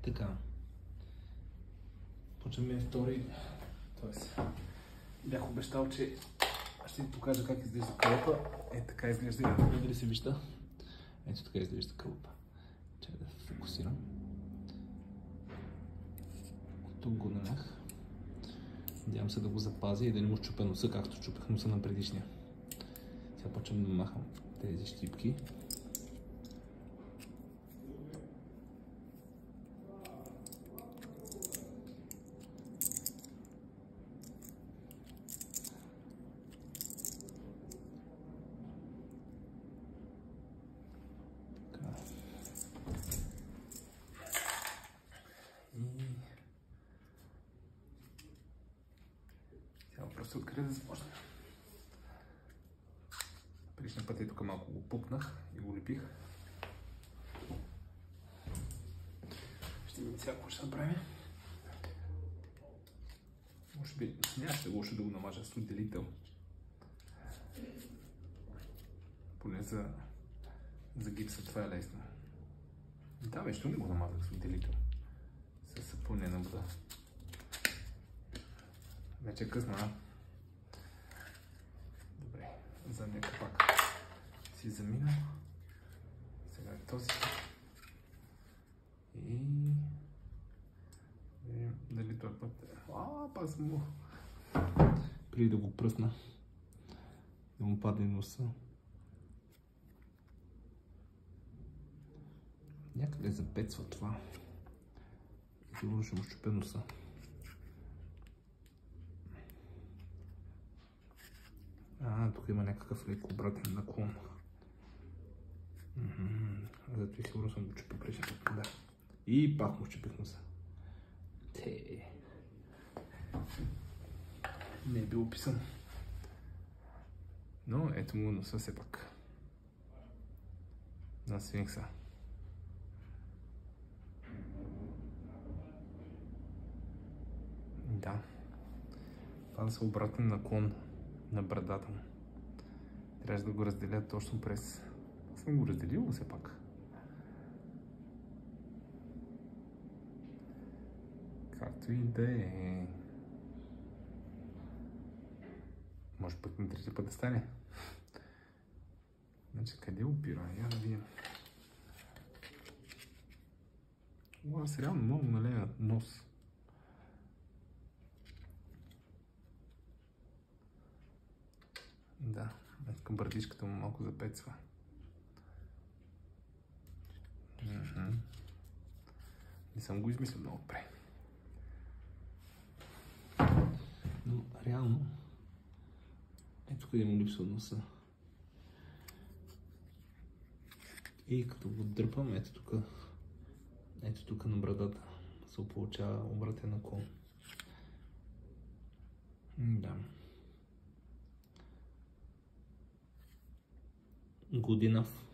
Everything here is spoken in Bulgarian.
Така. Почваме втори. Тоест, бях обещал, че ще ви покажа как изглежда кълъпа. Така изглежда. Дали се вижда? Ето така изглежда кълъпа. Чакай да се фокусирам. От тук го нанях. Надявам се да го запазя и да не му щупя носа, както чупих носа на предишния. Сега почвам да махам тези щипки. Просто откъде да започна. Предишния път тук малко го пукнах и го лепих. Ще видим сега какво ще направим. Може би нямаше лошо да го намажа с отделител. Поне за гипса това е лесно. Да, бе, що не го намазах с отделител? С сапунена вода. Вече е късно, а? Добре, задния капак си замина. Сега е този. И... видим дали този път е... пак съм му... Преди да го пръсна, да му падне носа. Някъде запецва това. Сигурно ще му щупя носа. Тук има някакъв леко обратен наклон. Зато и сигурно съм го чупил предишния път. Да. И пак му щупих носа. Не е бил описан. Но ето му носа все пак. На сфинкса. Да. Това са обратен наклон на брадата му. Трябва да го разделя точно през... Съм го разделил все пак. Както и да е. Може пък на третия път да стане. Значи къде опира? Я да видим. Аз реално много налея нос. Да, към бърдичката му малко запецва. Не съм го измислил много добре. Но реално, ето къде му липсва носа. И като го дърпам, ето тук на брадата се получава обратен наклон. Да. Good enough.